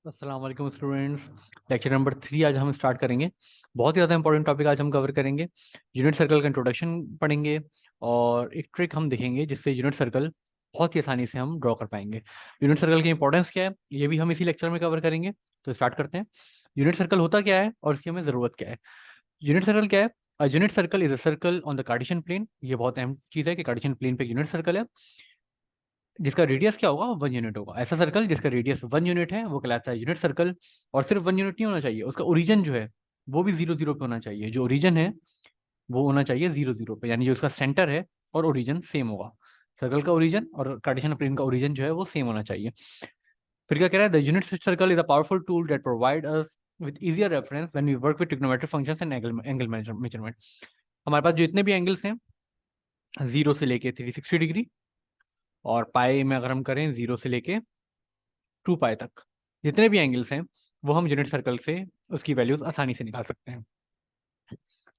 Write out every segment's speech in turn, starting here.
अस्सलाम वालेकुम students. Lecture number 3 आज हम स्टार्ट करेंगे। बहुत ही ज़्यादा इंपॉर्टेंट टॉपिक आज हम कवर करेंगे। यूनिट सर्कल का इंट्रोडक्शन पढ़ेंगे और एक ट्रिक हम देखेंगे जिससे यूनिट सर्कल बहुत ही आसानी से हम ड्रॉ कर पाएंगे। यूनिट सर्कल की इंपॉर्टेंस क्या है ये भी हम इसी लेक्चर में कवर करेंगे। तो स्टार्ट करते हैं। यूनिट सर्कल होता क्या है और इसकी हमें ज़रूरत क्या है। यूनिट सर्कल क्या है? Unit circle is a circle on the Cartesian plane. ये बहुत अहम चीज़ है कि कार्टेशियन प्लेन पे यूनिट सर्कल है जिसका रेडियस क्या होगा, 1 यूनिट होगा। ऐसा सर्कल जिसका रेडियस 1 यूनिट है वो कहलाता है यूनिट सर्कल। और सिर्फ 1 यूनिट नहीं होना चाहिए, उसका ओरिजिन जो है वो भी 0 0 पे होना चाहिए। जो ओरिजिन है वो होना चाहिए 0 0 पे, यानी जो उसका सेंटर है और ओरिजिन सेम होगा। सर्कल का ओरिजिन और कार्टेशियन प्लेन का ओरिजिन जो है वो सेम होना चाहिए। फिर क्या कह रहा है, the unit circle is a powerful tool that provide us with easier reference when we work with trigonometric functions and angle measurement. हमारे पास जो इतने भी एंगल्स हैं 0 से लेके 360 डिग्री, और पाई में अगर हम करें 0 से लेके 2 पाई तक, जितने भी एंगल्स हैं वो हम यूनिट सर्कल से उसकी वैल्यूज आसानी से निकाल सकते हैं।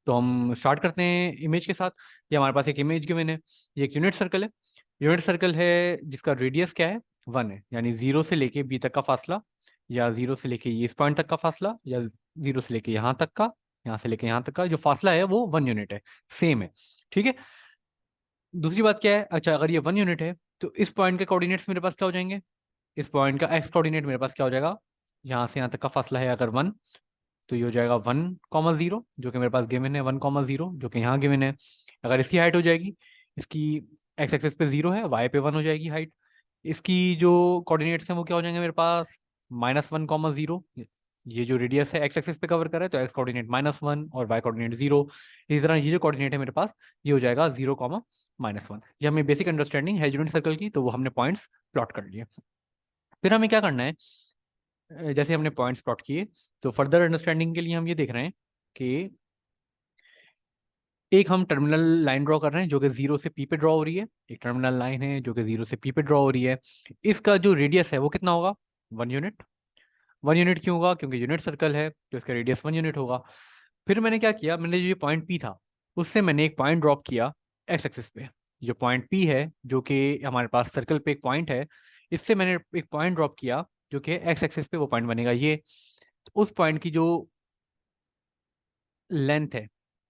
तो हम स्टार्ट करते हैं इमेज के साथ। ये हमारे पास एक इमेज गिवन है। ये एक यूनिट सर्कल है। यूनिट सर्कल है जिसका रेडियस क्या है, 1 है। यानी 0 से लेके B तक का फासला, या 0 से लेके इस पॉइंट तक का फासला, या 0 से लेके यहाँ तक का, यहाँ से लेके यहाँ तक का जो फासला है वो 1 यूनिट है, सेम है। ठीक है। दूसरी बात क्या है, अच्छा अगर ये 1 यूनिट है तो इस पॉइंट के कोऑर्डिनेट्स मेरे पास क्या हो जाएंगे। इस पॉइंट का एक्स कोऑर्डिनेट मेरे पास क्या हो जाएगा, यहाँ से यहाँ तक का फासला है अगर 1, तो ये हो जाएगा 1,0 जो कि मेरे पास गिवन है, 1,0 जो कि यहाँ गिवन है। अगर इसकी हाइट हो जाएगी, इसकी एक्स एक्सिस पे 0 है, वाई पे 1 हो जाएगी हाइट। इसकी जो कोऑर्डिनेट्स हैं वो क्या हो जाएंगे मेरे पास, -1,0। ये जो रेडियस है एक्स एक्सिस पे कवर कर रहा है तो एक्स कोऑर्डिनेट -1 और वाई कोऑर्डिनेट 0। इसी तरह ये जो कोऑर्डिनेट है मेरे पास ये हो जाएगा 0,-1। ये हमें बेसिक अंडरस्टैंडिंग है यूनिट सर्कल की, तो वो हमने पॉइंट्स प्लॉट कर लिए। फिर हमें क्या करना है, जैसे हमने पॉइंट्स प्लॉट किए तो फर्दर अंडरस्टैंडिंग के लिए हम ये देख रहे हैं कि एक हम टर्मिनल लाइन ड्रॉ कर रहे हैं जो कि 0 से P पे ड्रॉ हो रही है। एक टर्मिनल लाइन है जो कि 0 से P पे ड्रॉ हो रही है। इसका जो रेडियस है वो कितना होगा, 1 यूनिट। 1 यूनिट क्यों होगा, क्योंकि यूनिट सर्कल है तो इसका रेडियस 1 यूनिट होगा। फिर मैंने क्या किया, मैंने जो ये पॉइंट P था उससे मैंने एक पॉइंट ड्रॉप किया एक्स एक्सिस पे। जो पॉइंट P है जो कि हमारे पास सर्कल पे एक पॉइंट है, इससे मैंने एक पॉइंट ड्रॉप किया जो कि एक्स एक्सिस पे वो पॉइंट बनेगा ये। तो उस पॉइंट की जो लेंथ है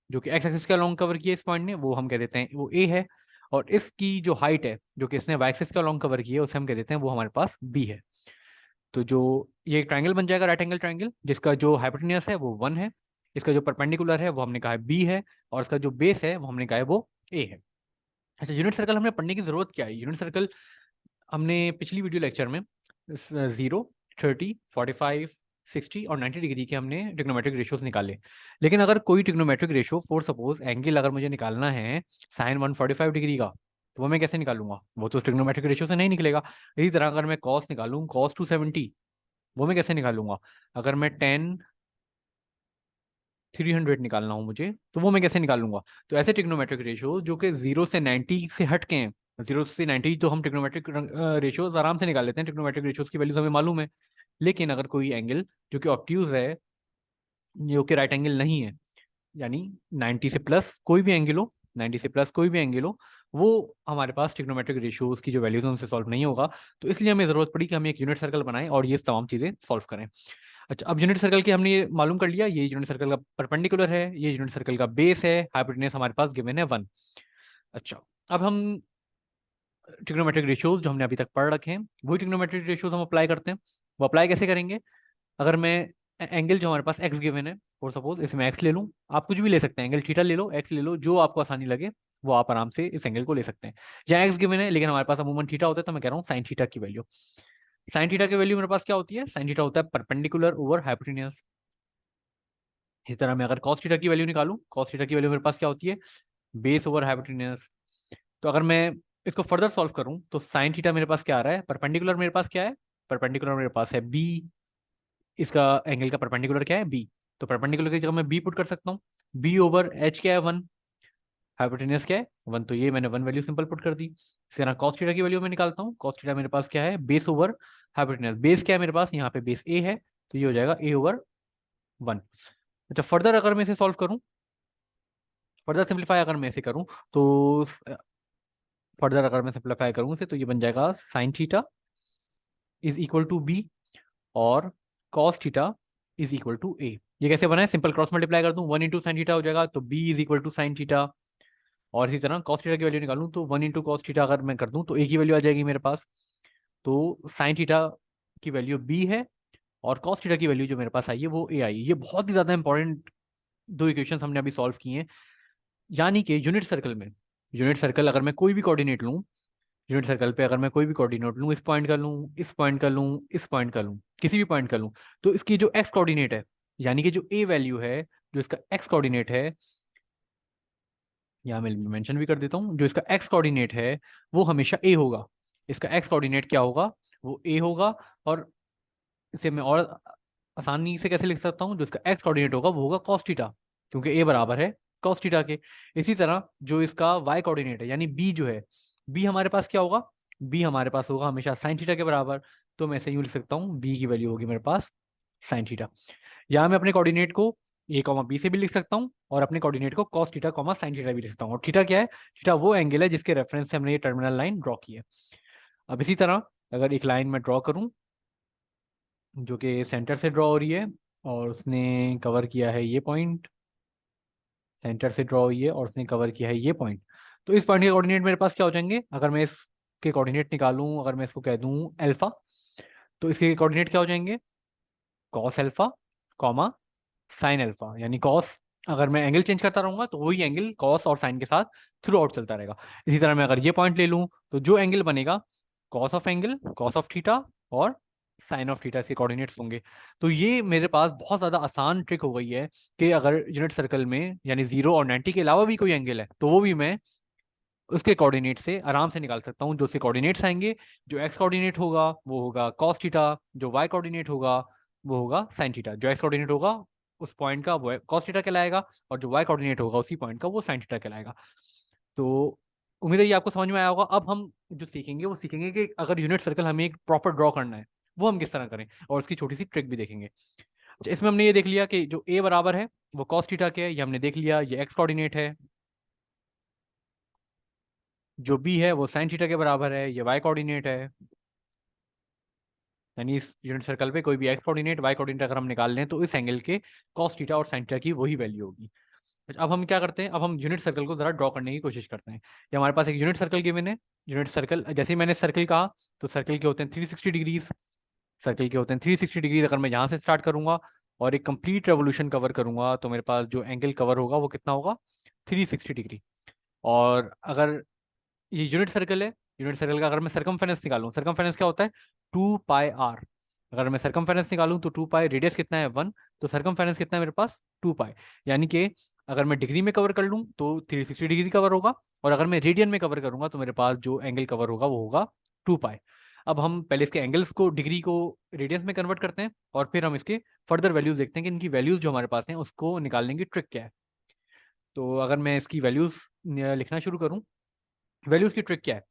जो कि एक्स एक्सिस के अलॉन्ग कवर किया इस पॉइंट ने, वो हम कह देते हैं वो ए है। और इसकी जो हाइट है जो कि इसने वाई एक्सिस के अलॉन्ग कवर की है उसे हम कह देते हैं वो हमारे पास बी है। तो जो ये एक ट्राइंगल बन जाएगा, राइट एंगल ट्राइंगल, जिसका जो हाइपोटेन्यूस है वो 1 है। इसका जो परपेंडिकुलर है वो हमने कहा है बी है, और इसका जो बेस है वो हमने कहा है वो ए है। अच्छा, यूनिट सर्कल हमने पढ़ने की जरूरत क्या है। यूनिट सर्कल हमने पिछली वीडियो लेक्चर में 0, 30, 45, 60 और 90 डिग्री के हमने ट्रिग्नोमेट्रिक रेशियोज निकाले। लेकिन अगर कोई trigonometric ratio for suppose angle अगर मुझे निकालना है sin 145 डिग्री का, तो वो मैं कैसे निकालूंगा, वो तो ट्रिग्नोमेट्रिक रेशियो से नहीं निकलेगा। इसी तरह अगर मैं कॉस निकालूं cos 270, वो मैं कैसे निकालूंगा। अगर मैं 10, 300 निकालना हो मुझे तो वो मैं कैसे निकालूंगा। तो ऐसे ट्रिग्नोमेट्रिक रेशियो जो कि 0 से 90 से हट के हैं, 0 से 90 तो हम ट्रिग्नोमेट्रिक रेशियोज आराम से निकाल लेते हैं, ट्रिग्नोमेट्रिक रेशियोज की वैल्यूज हमें मालूम है। लेकिन अगर कोई एंगल जो कि ऑब्ट्यूज है, जो कि राइट एंगल नहीं है, यानी 90 से प्लस कोई भी एंगल हो, 90 से प्लस कोई भी एंगल हो, वो हमारे पास ट्रिग्नोमेट्रिक रेशियोज की जो वैल्यूज है उनसे सॉल्व नहीं होगा। तो इसलिए हमें जरूरत पड़ी कि हम एक यूनिट सर्कल बनाएं और ये तमाम चीजें सॉल्व करें। अच्छा, अब यूनिट सर्कल की हमने ये मालूम कर लिया, ये यूनिट सर्कल का परपेंडिकुलर है, ये यूनिट सर्कल का बेस है, हाइपोटेन्यूस हमारे पास गिवन है 1। अच्छा, अब हम ट्रिग्नोमेट्रिक रेशियोज जो हमने अभी तक पढ़ रखे हैं वही ट्रिग्नोमेट्रिक रेशियोज हम अप्लाई करते हैं। वो अप्लाई कैसे करेंगे, अगर मैं एंगल जो हमारे पास एक्स गिवन है और सपोज इसमें एक्स ले लूँ, आप कुछ भी ले सकते हैं, एंगल थीटा ले लो, एक्स ले लो, जो आपको आसानी लगे वो आप आराम से इस एंगल को ले सकते हैं। या एक्स गिवन है लेकिन हमारे पास अमूमन थीटा होता है, तो मैं कह रहा हूँ साइन थीटा की वैल्यू। साइन थीटा की वैल्यू मेरे पास क्या होती है, साइन थीटा होता है परपेंडिकुलर ओवर हाइपोटेन्यूस। इसी तरह मैं अगर कॉस थीटा की वैल्यू निकालूं, कॉस थीटा की वैल्यू मेरे पास क्या होती है, बेस ओवर हाइपोटेन्यूस। तो अगर मैं इसको फर्दर सॉल्व करूं तो साइन थीटा मेरे पास क्या आ रहा है, परपेंडिकुलर मेरे पास क्या है, परपेंडिकुलर मेरे पास है बी। इसका एंगल का परपेंडिकुलर क्या है, बी। तो परपेंडिकुलर की जगह मैं बी पुट कर सकता हूँ। बी ओवर एच क्या है, 1। हाइपोटेन्यूस क्या है, 1, तो ये मैंने 1 वैल्यू सिंपल पुट कर दी। इसी तरह कॉस थीटा की वैल्यू मैं निकालता हूँ, कॉस थीटा मेरे पास क्या है, बेस ओवर हाइपोटेन्यूस। बेस क्या है मेरे पास, यहाँ पे बेस ए है, तो ये हो जाएगा a/1। अच्छा, फर्दर अगर मैं इसे सॉल्व करूँ, फर्दर सिंप्लीफाई अगर मैं इसे करूँ, तो फर्दर अगर मैं सिंप्लीफाई करूँ इसे तो ये बन जाएगा sine theta is equal to B, और cos theta is equal to A. ये कैसे बना है, सिंपल क्रॉस मल्टीप्लाई कर दूं, 1 इंटू साइन थीटा हो जाएगा, तो B is equal to sine theta. और इसी तरह कॉस थीटा की वैल्यू निकालूं तो 1 इंटू कॉस थीटा अगर मैं कर दूं तो ए की वैल्यू आ जाएगी मेरे पास। तो साइन थीटा की वैल्यू बी है और कॉस थीटा की वैल्यू जो मेरे पास आई है वो ए आई है। ये बहुत ही ज्यादा इंपॉर्टेंट दो इक्वेशंस हमने अभी सॉल्व किए हैं। यानी कि यूनिट सर्कल में, यूनिट सर्कल अगर मैं कोई भी कोऑर्डिनेट लूं, यूनिट सर्कल पे अगर मैं कोई भी कोऑर्डिनेट लूं, इस पॉइंट का लूं, इस पॉइंट का लूं, इस पॉइंट का लूं, किसी भी पॉइंट का लूं, तो इसकी जो एक्स कोऑर्डिनेट है, यानी कि जो ए वैल्यू है, जो इसका एक्स कोऑर्डिनेट है, यहाँ मैं मेंशन भी कर देता हूँ, जो इसका एक्स कोऑर्डिनेट है वो हमेशा ए होगा। इसका एक्स कोऑर्डिनेट क्या होगा, वो ए होगा। और इसे मैं और आसानी से कैसे लिख सकता हूँ, जो इसका एक्स कोऑर्डिनेट होगा वो होगा कॉस थीटा, क्योंकि ए बराबर है कॉस थीटा के। इसी तरह जो इसका वाई कोऑर्डिनेट है यानी बी जो है, बी हमारे पास क्या होगा, बी हमारे पास होगा हमेशा साइन थीटा के बराबर। तो मैं इसे यूँ लिख सकता हूँ, बी की वैल्यू होगी मेरे पास साइन थीटा। यहाँ मैं अपने कोऑर्डिनेट को ए कॉमा बी से भी लिख सकता हूँ और अपने कोऑर्डिनेट को cos theta comma sine theta भी लिख सकता हूँ। और थीटा क्या है, थीटा वो एंगल है जिसके रेफरेंस से हमने ये टर्मिनल लाइन ड्रॉ की है। अब इसी तरह अगर एक लाइन में ड्रॉ करूँ जो कि सेंटर से ड्रॉ हो रही है और उसने कवर किया है ये पॉइंट, सेंटर से ड्रॉ हुई है और उसने कवर किया है ये पॉइंट, तो इस पॉइंट के कोऑर्डिनेट मेरे पास क्या हो जाएंगे, अगर मैं इसके कोऑर्डिनेट निकालूं, अगर मैं इसको कह दूं अल्फा, तो इसके कोऑर्डिनेट क्या हो जाएंगे, cos alpha comma sine alpha. यानी कॉस, अगर मैं एंगल चेंज करता रहूंगा तो वही एंगल कॉस और साइन के साथ थ्रू आउट चलता रहेगा। इसी तरह मैं अगर ये पॉइंट ले लूं तो जो एंगल बनेगा, cos of angle, cos of theta और साइन ऑफ थीटा, इसके कोऑर्डिनेट्स होंगे। तो ये मेरे पास बहुत ज़्यादा आसान ट्रिक हो गई है कि अगर यूनिट सर्कल में यानी 0 और 90 के अलावा भी कोई एंगल है तो वो भी मैं उसके कोऑर्डिनेट से आराम से निकाल सकता हूँ। जो उसके कोऑर्डिनेट्स आएंगे, जो एक्स कोऑर्डिनेट होगा वो होगा कॉस थीटा, जो वाई कोऑर्डिनेट होगा वो होगा साइन थीटा, जो एक्स कोऑर्डिनेट होगा उस पॉइंट का वो कॉस थीटा कहलाएगा और जो वाई कोऑर्डिनेट होगा उसी पॉइंट का वो साइन थीटा कहलाएगा। तो उम्मीद है ये आपको समझ में आया होगा। अब हम जो सीखेंगे वो सीखेंगे कि अगर यूनिट सर्कल हमें एक प्रॉपर ड्रॉ करना है वो हम किस तरह करें, और उसकी छोटी सी ट्रिक भी देखेंगे। अच्छा, इसमें हमने ये देख लिया कि जो ए बराबर है वो कॉस थीटा के है, ये हमने देख लिया, ये एक्स कोऑर्डिनेट है। जो बी है वो साइन थीटा के बराबर है, ये वाई कोऑर्डिनेट है। यानी इस यूनिट सर्कल पे कोई भी एक्स कोऑर्डिनेट वाई कोऑर्डिनेट अगर हम निकाल लें तो इस एंगल के कॉस थीटा और साइन थीटा की वही वैल्यू होगी। अच्छा, अब हम क्या करते हैं, अब हम यूनिट सर्कल को जरा ड्रॉ करने की कोशिश करते हैं। ये हमारे पास एक यूनिट सर्कल गिवन है। यूनिट सर्कल, जैसे ही मैंने सर्कल कहा तो सर्कल के होते हैं 360 डिग्रीज, सर्कल के होते हैं 360 डिग्रीज। अगर मैं यहाँ से स्टार्ट करूंगा और एक कंप्लीट रेवोल्यूशन कवर करूंगा तो मेरे पास जो एंगल कवर होगा वो कितना होगा, 360 डिग्री। और अगर ये यूनिट सर्कल है, यूनिट सर्कल का अगर मैं सरकमफेरेंस निकालूं, सरकमफेरेंस क्या होता है, 2 पाई आर। अगर मैं सरकमफेरेंस निकालूं तो 2 पाई, रेडियस कितना है 1, तो सरकमफेरेंस कितना है मेरे पास 2 पाई। यानी कि अगर मैं डिग्री में कवर कर लूं तो 360 डिग्री कवर होगा, और अगर मैं रेडियन में कवर करूंगा तो मेरे पास जो एंगल कवर होगा वो होगा 2 पाई। अब हम पहले इसके एंगल्स को, डिग्री को रेडियंस में कन्वर्ट करते हैं और फिर हम इसके फर्दर वैल्यूज देखते हैं कि इनकी वैल्यूज जो हमारे पास हैं उसको निकालने की ट्रिक क्या है। तो अगर मैं इसकी वैल्यूज लिखना शुरू करूँ, वैल्यूज की ट्रिक क्या है,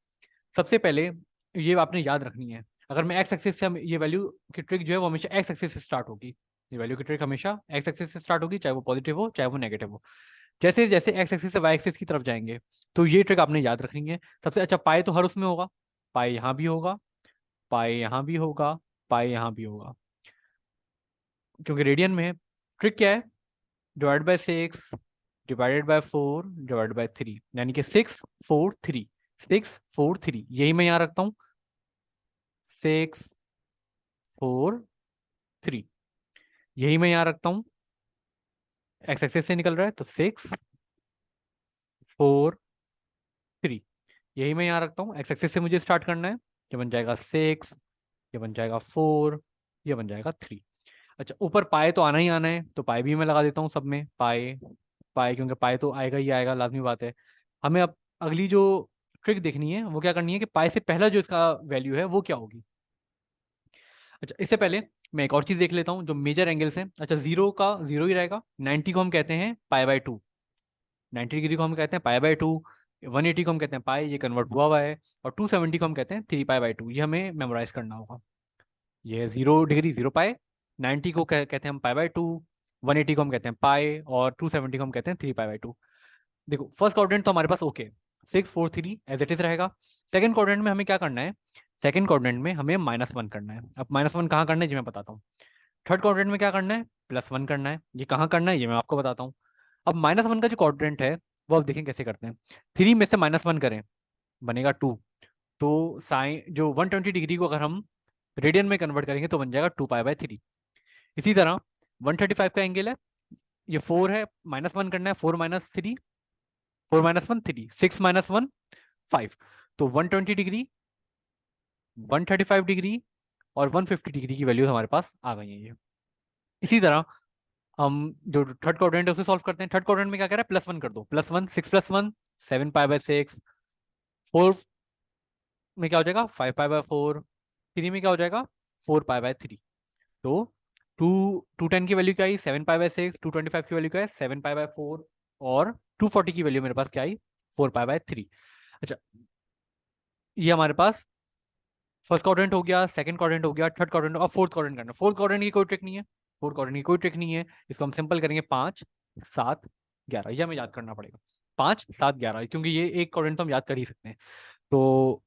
सबसे पहले ये आपने याद रखनी है। अगर मैं एक्स एक्सिस से ये वैल्यू की ट्रिक जो है वो हमेशा एक्स एक्सिस से स्टार्ट होगी। ये वैल्यू की ट्रिक हमेशा एक्स एक्सिस से स्टार्ट होगी, चाहे वो पॉजिटिव हो चाहे वो नेगेटिव हो। जैसे जैसे एक्स एक्सिस से वाई एक्सिस की तरफ जाएंगे तो ये ट्रिक आपने याद रखनी है। सबसे अच्छा, पाई तो हर उसमें होगा, पाई यहाँ भी होगा, पाई यहाँ भी होगा, पाई यहाँ भी होगा, क्योंकि रेडियन में है। ट्रिक क्या है, divide by 6 divided by 4 divide by 3, यानी कि 6 4 3, 6 4 3, यही मैं यहाँ रखता हूँ, 6 4 3, यही मैं यहाँ रखता हूँ। एक्स एक्सेस से निकल रहा है तो 6 4 3, यही मैं यहाँ रखता हूँ। एक्स एक्सेस से मुझे स्टार्ट करना है, ये बन जाएगा 6, ये बन जाएगा 4, ये बन जाएगा 3। अच्छा, ऊपर पाए तो आना ही आना है तो पाए भी मैं लगा देता हूँ सब में, पाए पाए, क्योंकि पाए तो आएगा ही आएगा, लाजमी बात है। हमें अब अगली जो ट्रिक देखनी है वो क्या करनी है कि पाए से पहला जो इसका वैल्यू है वो क्या होगी। अच्छा, इससे पहले मैं एक और चीज़ देख लेता हूँ, जो मेजर एंगल्स हैं। अच्छा, 0 का 0 ही रहेगा, 90 को हम कहते हैं पाई बाय 2, 90 डिग्री को हम कहते हैं पाई बाय 2, 180 को हम कहते हैं पाई, ये कन्वर्ट हुआ हुआ है, और 270 को हम कहते हैं 3 पाई बाय 2। ये हमें मेमोराइज करना होगा। ये है 0 डिग्री 0 पाई, 90 को कहते हैं हम पाई बाय 2, 180 को हम कहते हैं पाई, और 270 को हम कहते हैं 3 पाई बाय 2। देखो, फर्स्ट क्वाड्रेंट तो हमारे पास ओके, 6 4 3 एज इट इज रहेगा। सेकंड क्वाड्रेंट में हमें क्या करना है, सेकंड क्वाड्रेंट में हमें -1 करना है। अब -1 कहाँ करना है जी मैं बताता हूँ। थर्ड क्वाड्रेंट में क्या करना है, +1 करना है। ये कहाँ करना है ये मैं आपको बताता हूँ। अब -1 का जो क्वाड्रेंट है वो अब देखें कैसे करते हैं। 3 में से -1 करें, बनेगा 2। तो साइन जो 120 डिग्री को अगर हम रेडियन में कन्वर्ट करेंगे तो बन जाएगा 2π/3। इसी तरह 135 का एंगल है, ये 4 है, -1 करना है, 4 - 3, 4 - 1 3, 6 - 1 5। तो 120 डिग्री, 135 डिग्री और 150 डिग्री की वैल्यूज हमारे पास आ गई हैं ये। इसी तरह हम जो थर्ड क्वाड्रेंट है उसे सॉल्व करते हैं। थर्ड क्वाड्रेंट में क्या कह रहा है, +1 कर दो, +1 6 + 1 7π/6, 4 में क्या हो जाएगा 5π/4, 3 में क्या हो जाएगा 4π/3। तो 210 की वैल्यू क्या आई 7π/6, 225 की वैल्यू क्या है 7π/4 और 240 की वैल्यू मेरे पास क्या आई 4π/3। अच्छा, ये हमारे पास फर्स्ट क्वाड्रेंट हो गया, सेकंड क्वाड्रेंट हो गया, थर्ड क्वाड्रेंट और फोर्थ क्वाड्रेंट करना। फोर्थ क्वाड्रेंट की कोई ट्रिक नहीं है, फोर्थ क्वाड्रेंट की कोई ट्रिक नहीं है। इसको हम सिंपल करेंगे 5 7 11, ये हमें याद करना पड़ेगा 5 7 11, क्योंकि ये एक क्वाड्रेंट तो हम याद कर ही सकते हैं। तो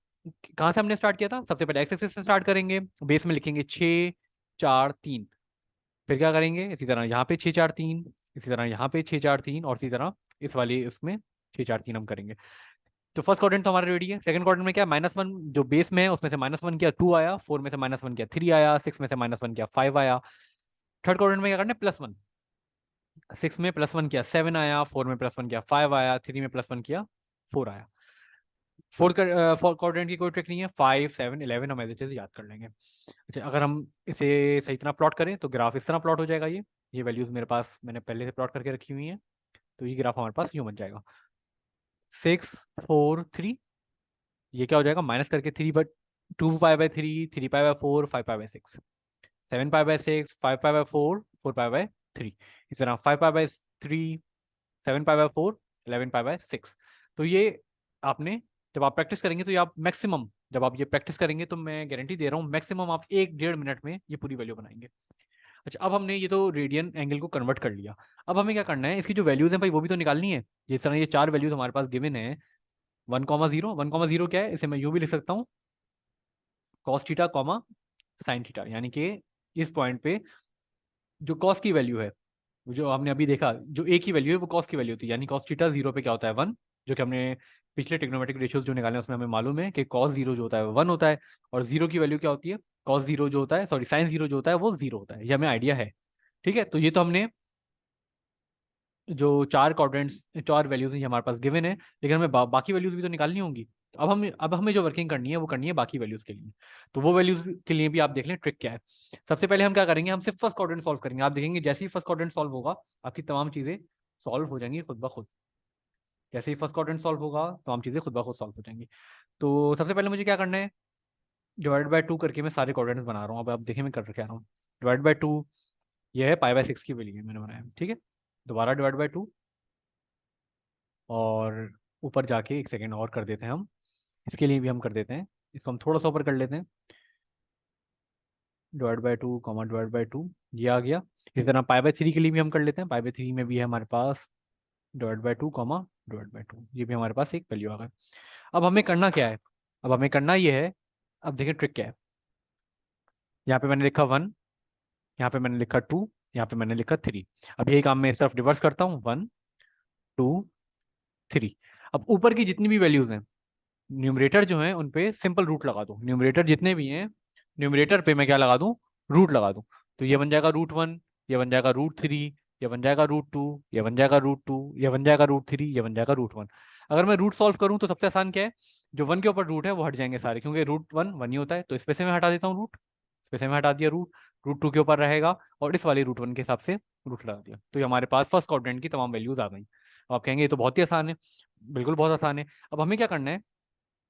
कहाँ से हमने स्टार्ट किया था, सबसे पहले एक्स एक्सिस से स्टार्ट करेंगे, बेस में लिखेंगे 6 4 3। फिर क्या करेंगे, इसी तरह यहाँ पे 6 4 3, इसी तरह यहाँ पे 6 4 3 और इसी तरह इस वाली उसमें 6 4 3 हम करेंगे। तो फर्स्ट क्वाड्रेंट तो हमारा रेडी है। सेकंड क्वाड्रेंट में क्या, -1 जो बेस में है उसमें से -1 किया 2 आया, 4 में से -1 किया 3 आया, 6 में से -1 किया 5 आया। थर्ड क्वाड्रेंट में क्या करना है, +1, 6 में +1 किया 7 आया, 4 में +1 किया 5 आया, 3 में +1 किया 4 आया। फोर्थ क्वाड्रेंट की कोई ट्रिक नहीं है, 5 7 11 हम ऐसे याद कर लेंगे। अच्छा, अगर हम इसे सही तरह प्लॉट करें तो ग्राफ इस तरह प्लॉट हो जाएगा। ये वैल्यूज मेरे पास मैंने पहले से प्लॉट करके रखी हुई हैं। तो ये ग्राफ हमारे पास यूं बन जाएगा 6 4 3, ये क्या हो जाएगा माइनस करके 3/2π/3, 3π/4, 5π/6, 7π/6, 5π/4, 4π/3, इस तरह 5π/3, 7π/4, 11π/6। तो ये आपने जब आप प्रैक्टिस करेंगे तो ये आप मैक्सिमम, जब आप ये प्रैक्टिस करेंगे तो मैं गारंटी दे रहा हूँ मैक्सिमम आप 1 1.5 मिनट में ये पूरी वैल्यू बनाएंगे। अच्छा, अब हमने ये तो रेडियन एंगल को कन्वर्ट कर लिया। अब हमें क्या करना है, इसकी जो वैल्यूज हैं भाई वो भी तो निकालनी है। जिस तरह ये 4 वैल्यूज हमारे पास गिवन है, 1,0, 1,0 क्या है, इसे मैं यूं भी लिख सकता हूँ cos थीटा, sin थीटा, यानी कि इस पॉइंट पे जो cos की वैल्यू है, जो हमने अभी देखा, जो a की वैल्यू है वो cos की वैल्यू होती है, यानी cos थीटा 0 पे क्या होता है 1, जो कि हमने पिछले ट्रिग्नोमेट्रिक रेशियोज जो निकाले हैं उसमें हमें मालूम है कि cos 0 जो होता है वो 1 होता है, और 0 की वैल्यू क्या होती है, cos 0 जो होता है, सॉरी sin 0 जो होता है वो 0 होता है। ये हमें आइडिया है। ठीक है, तो ये तो हमने जो 4 क्वाड्रेंट्स 4 वैल्यूज हैं ये हमारे पास गिवन है, लेकिन हमें बाकी वैल्यूज भी तो निकालनी होंगी। तो अब हमें जो वर्किंग करनी है वो करनी है बाकी वैल्यूज के लिए। तो वो वैल्यूज के लिए भी आप देख लें ट्रिक क्या है। सबसे पहले हम क्या करेंगे, हम सिर्फ फर्स्ट क्वाड्रेंट सॉल्व करेंगे। आप देखेंगे जैसे ही फर्स्ट क्वाड्रेंट सॉल्व होगा आपकी तमाम चीजें सॉल्व हो जाएंगी खुद ब खुद। जैसे ही फर्स्ट क्वाड्रेंट सॉल्व होगा तमाम चीजें खुद ब खुद सॉल्व हो जाएंगी। तो सबसे पहले मुझे क्या करना है, डिवाइड बाय 2 करके मैं सारे क्वाड्रेंट्स बना रहा हूँ। अब आप देखिए मैं कर क्या रहा हूँ, डिवाइड बाय 2, ये है π/6 की वैल्यू मैंने बनाया, ठीक है। दोबारा डिवाइड बाय 2, और ऊपर जाके एक सेकेंड और कर देते हैं हम, इसके लिए भी हम कर देते हैं, इसको हम थोड़ा सा ऊपर कर लेते हैं, डिवाइड बाय 2 डिवाइड बाय 2, ये आ गया। इसी तरह π/3 के लिए भी हम कर लेते हैं, π/3 में भी है हमारे पास डिवाइड बाय 2 डिवाइड बाय 2, ये भी हमारे पास एक वैल्यू आ गया। अब हमें करना क्या है, अब हमें करना ये है, अब देखिए ट्रिक क्या है। यहाँ पे मैंने लिखा 1, यहाँ पे मैंने लिखा 2, यहाँ पे मैंने लिखा 3। अब यही काम मैं इस तरफ रिवर्स करता हूँ, 1 2 3। अब ऊपर की जितनी भी वैल्यूज हैं, न्यूमरेटर जो है उन पे सिंपल रूट लगा दो। न्यूमरेटर जितने भी हैं, न्यूमरेटर पे मैं क्या लगा दूं, रूट लगा दूं। तो ये बन जाएगा √1, ये बन जाएगा √3, ये बन जाएगा √2, ये बन जाएगा √2, ये बन जाएगा √3, ये बन जाएगा √1। अगर मैं रूट सॉल्व करूं तो सबसे आसान क्या है, जो 1 के ऊपर रूट है वो हट जाएंगे सारे, क्योंकि √1 1 ही होता है। तो इस पे से मैं हटा देता हूँ रूट, इस पे से मैं हटा दिया रूट, √2 के ऊपर रहेगा, और इस वाले √1 के हिसाब से रूट लगा दिया। तो ये हमारे पास फर्स्ट क्वाड्रेंट की तमाम वैल्यूज आ गई। अब आप कहेंगे ये तो बहुत ही आसान है, बिल्कुल बहुत आसान है। अब हमें क्या करना है,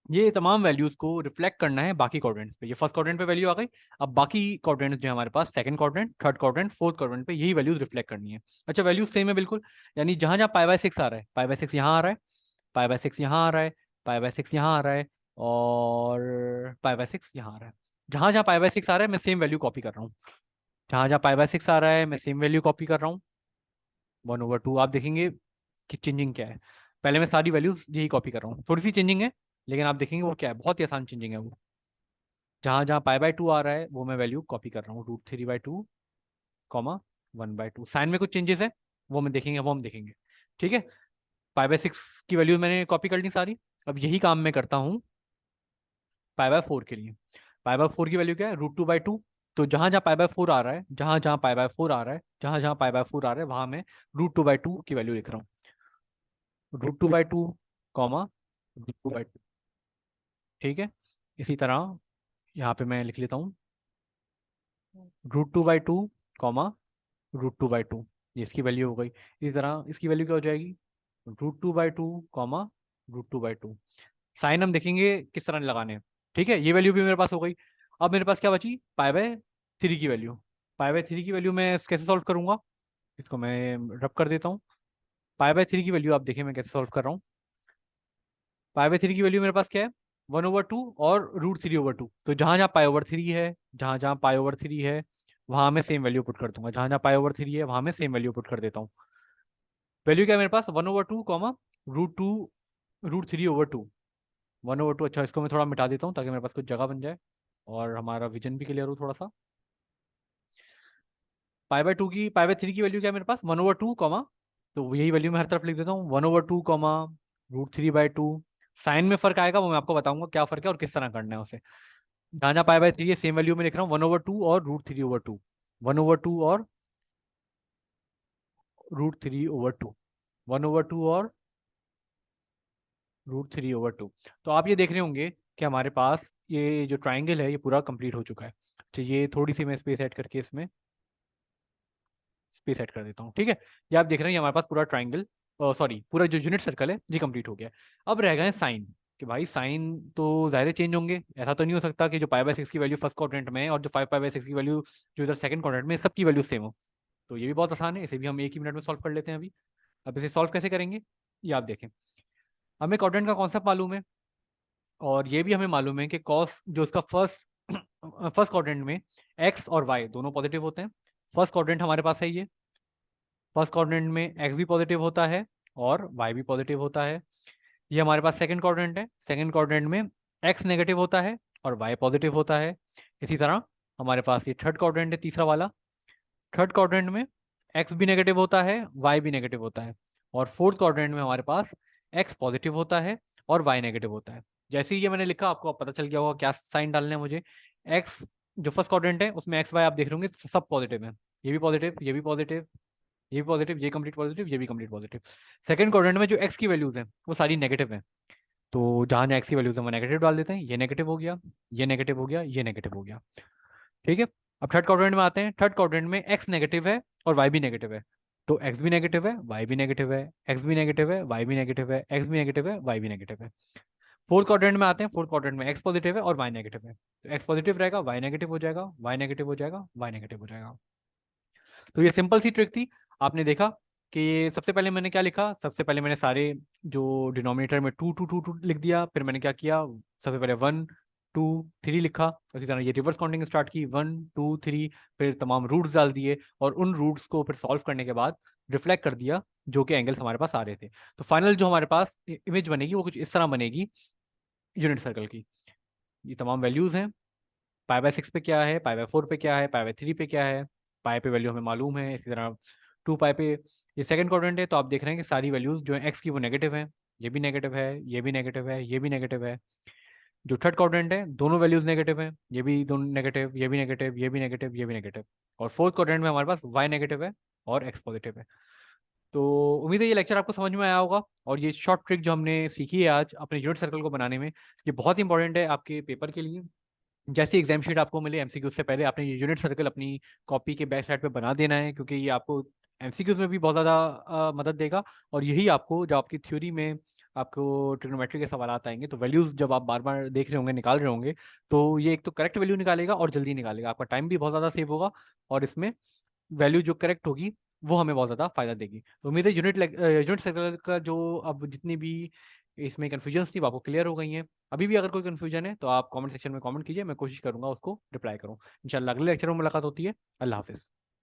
ये तमाम वैल्यूज को रिफ्लेक्ट करना है बाकी क्वाड्रेंट्स पे। ये फर्स्ट क्वाड्रेंट पे वैल्यू आ गई, अब बाकी क्वाड्रेंट्स जो है हमारे पास, second quadrant, third quadrant, fourth quadrant पे यही वैल्यूज रिफ्लेक्ट करनी है। अच्छा, वैल्यूज सेम है बिल्कुल, यानी जहां जहां π/6 आ रहा है, π/6 यहाँ आ रहा है, π/6 यहाँ आ रहा है, π/6 यहाँ आ रहा है, और π/6 यहाँ आ रहा है। जहां जहां π/6 आ रहा है मैं सेम वैल्यू कॉपी कर रहा हूँ, जहां जहां π/6 आ रहा है मैं सेम वैल्यू कॉपी कर रहा हूँ। 1/2 आप देखेंगे कि चेंजिंग क्या है। पहले मैं सारी वैल्यूज यही कॉपी कर रहा हूँ, थोड़ी सी चेंजिंग है, लेकिन आप देखेंगे वो क्या है, बहुत ही आसान चेंजिंग है वो। जहां जहां π/2 आ रहा है वो मैं वैल्यू कॉपी कर रहा हूँ, √3/2, कॉमा 1/2। साइन में कुछ चेंजेस है वो हम देखेंगे। ठीक है, पाई/6 की वैल्यू मैंने कॉपी कर ली सारी। अब यही काम मैं करता हूँ पाई/4 के लिए। पाई/4 की वैल्यू क्या है, √2/2। तो जहां जहां पाई/4 आ रहा है, जहां जहां पाई/4 आ रहा है, जहां जहां पाई/4 आ रहा है, वहां मैं √2/2 की वैल्यू लिख रहा हूँ। √2/2 कॉमा √2/2। ठीक है, इसी तरह यहाँ पे मैं लिख लेता हूँ √2/2 कॉमा √2/2। ये इसकी वैल्यू हो गई। इसी तरह इसकी वैल्यू क्या हो जाएगी, √2/2 कॉमा √2/2। साइन हम देखेंगे किस तरह लगाने हैं। ठीक है, ये वैल्यू भी मेरे पास हो गई। अब मेरे पास क्या बची, पाई/3 की वैल्यू। पाई/3 की वैल्यू मैं कैसे सॉल्व करूंगा, इसको मैं रब कर देता हूँ। पाई/3 की वैल्यू आप देखिए मैं कैसे सॉल्व कर रहा हूँ। पाई/3 की वैल्यू मेरे पास क्या है, 1/2 और √3/2। तो जहां जहां पाई/3 है, जहां जहां पाई/3 है, वहां मैं सेम वैल्यू पुट कर दूंगा। जहां जहां पाई/3 है वहां मैं सेम वैल्यू पुट कर देता हूँ। वैल्यू क्या है मेरे पास, 1/2 कॉमा √3/2। 1/2। अच्छा, इसको मैं थोड़ा मिटा देता हूँ ताकि मेरे पास कुछ जगह बन जाए और हमारा विजन भी क्लियर हो थोड़ा सा। पाई/3 की वैल्यू क्या है मेरे पास, 1/2 कॉमा, तो यही वैल्यू मैं हर तरफ लिख देता हूँ, 1/2 कॉमा √3/2। साइन में फर्क आएगा, वो मैं आपको बताऊंगा क्या फर्क है और किस तरह करना है उसे। जहाँ जहाँ पाई/3 है सेम वैल्यू में लिख रहा हूँ, 1/2 और √3/2। 1/2 और √3/2। 1/2 और √3/2। तो आप ये देख रहे होंगे कि हमारे पास ये जो ट्राइंगल है ये पूरा कंप्लीट हो चुका है। तो ये थोड़ी सी मैं स्पेस ऐड करके इसमें स्पेस ऐड कर देता हूँ। ठीक है, ये आप देख रहे हैं ये हमारे पास पूरा ट्राइंगल, सॉरी पूरा जो यूनिट सर्कल है ये कंप्लीट हो गया। अब रह गए साइन, कि भाई साइन तो ज़ाहिर चेंज होंगे। ऐसा तो नहीं हो सकता कि जो पाई/6 की वैल्यू फर्स्ट क्वाड्रेंट में है और जो 5π/6 की वैल्यू जो इधर सेकंड क्वाड्रेंट में, सबकी वैल्यू सेम हो। तो ये भी बहुत आसान है, इसे भी हम एक ही मिनट में सॉल्व कर लेते हैं अभी। अब इसे सॉल्व कैसे करेंगे, ये आप देखें। हमें क्वाड्रेंट का कॉन्सेप्ट मालूम है और ये भी हमें मालूम है कि कॉस जो उसका फर्स्ट फर्स्ट क्वाड्रेंट में एक्स और वाई दोनों पॉजिटिव होते हैं। फर्स्ट क्वाड्रेंट हमारे पास है ये, फर्स्ट क्वाड्रेंट में एक्स भी पॉजिटिव होता है और वाई भी पॉजिटिव होता है। ये हमारे पास सेकंड क्वाड्रेंट है, सेकंड क्वाड्रेंट में एक्स नेगेटिव होता है और वाई पॉजिटिव होता है। इसी तरह हमारे पास ये थर्ड क्वाड्रेंट है, तीसरा वाला। थर्ड क्वाड्रेंट में एक्स भी नेगेटिव होता है, वाई भी नेगेटिव होता है। और फोर्थ क्वाड्रेंट में हमारे पास एक्स पॉजिटिव होता है और वाई नेगेटिव होता है। जैसे ही ये मैंने लिखा आपको अब पता चल गया होगा क्या साइन डालना है मुझे। एक्स जो फर्स्ट क्वाड्रेंट है उसमें एक्स वाई आप देख रहे होंगे सब पॉजिटिव है, ये भी पॉजिटिव, ये भी पॉजिटिव, ये भी पॉजिटिव, ये कंप्लीट पॉजिटिव, ये भी कंप्लीट पॉजिटिव। सेकंड क्वाड्रेंट में जो एक्स की वैल्यूज हैं वो सारी नेगेटिव हैं। तो जहां जहां एक्स की वैल्यूज है वो नेगेटिव डाल देते हैं। ये नेगेटिव हो गया, ये नेगेटिव हो गया, ये नेगेटिव हो गया। ठीक है, अब थर्ड क्वाड्रेंट में आते हैं। थर्ड क्वाड्रेंट में एक्स नेगेटिव है और वाई भी नेगेटिव है। तो एक्स भी नेगेटिव है, वाई भी नेगेटिव है, एक्स भी नेगेटिव है, वाई भी नेगेटिव है, एक्स भी नेगेटिव है, वाई भी नेगेटिव है। फोर्थ क्वाड्रेंट में आते हैं। फोर्थ क्वाड्रेंट में एक्स पॉजिटिव है और वाई नेगेटिव है। तो एक्स पॉजिटिव रहेगा, वाई नेगेटिव हो जाएगा, वाई नेगेटिव हो जाएगा, वाई नेगेटिव हो जाएगा। तो ये सिंपल सी ट्रिक थी। आपने देखा कि सबसे पहले मैंने क्या लिखा, सबसे पहले मैंने सारे जो डिनोमिनेटर में 2 2 2 2 लिख दिया। फिर मैंने क्या किया, सबसे पहले 1 2 3 लिखा। उसी तरह ये रिवर्स काउंटिंग स्टार्ट की, 1 2 3। फिर तमाम रूट्स डाल दिए और उन रूट्स को फिर सॉल्व करने के बाद रिफ्लेक्ट कर दिया जो कि एंगल्स हमारे पास आ रहे थे। तो फाइनल जो हमारे पास इमेज बनेगी वो कुछ इस तरह बनेगी यूनिट सर्कल की। ये तमाम वैल्यूज हैं, पाई/6 पे क्या है, पाई/4 पे क्या है, पाई/3 पे क्या है। पाई पे वैल्यू हमें मालूम है, इसी तरह 2 पाई पे। ये सेकंड क्वाड्रेंट है तो आप देख रहे हैं कि सारी वैल्यूज जो है एक्स की वो नेगेटिव है। ये भी नेगेटिव है, ये भी नेगेटिव है, ये भी नेगेटिव है। जो थर्ड क्वाड्रेंट है दोनों वैल्यूज नेगेटिव है, ये भी दोनों नेगेटिव, ये भी नेगेटिव, ये भी नेगेटिव, ये भी नेगेटिव। और फोर्थ क्वाड्रेंट में हमारे पास वाई नेगेटिव है और एक्स पॉजिटिव है। तो उम्मीद है ये लेक्चर आपको समझ में आया होगा और ये शॉर्ट ट्रिक जो हमने सीखी है आज अपने यूनिट सर्कल को बनाने में, ये बहुत इंपॉर्टेंट है आपके पेपर के लिए। जैसे एग्जाम शीट आपको मिले एमसीक्यू से पहले आपने ये यूनिट सर्कल अपनी कॉपी के बैक साइड पे बना देना है, क्योंकि ये आपको एमसीक्यूज में भी बहुत ज़्यादा मदद देगा। और यही आपको जब आपकी थ्योरी में आपको ट्रिग्नोमेट्री के सवाल आएंगे तो वैल्यूज जब आप बार बार देख रहे होंगे, निकाल रहे होंगे, तो ये एक तो करेक्ट वैल्यू निकालेगा और जल्दी निकालेगा, आपका टाइम भी बहुत ज़्यादा सेव होगा और इसमें वैल्यू जो करेक्ट होगी वो हमें बहुत ज़्यादा फायदा देगी। तो उम्मीद है यूनिट सर्कल का जो अब जितनी भी इसमें कन्फ्यूजन्स थी वो आपको क्लियर हो गई हैं। अभी भी अगर कोई कन्फ्यूजन है तो आप कमेंट सेक्शन में कमेंट कीजिए, मैं कोशिश करूंगा उसको रिप्लाई करूँ। इंशाल्लाह अगले लेक्चर में मुलाकात होती है। अल्लाह हाफिज़।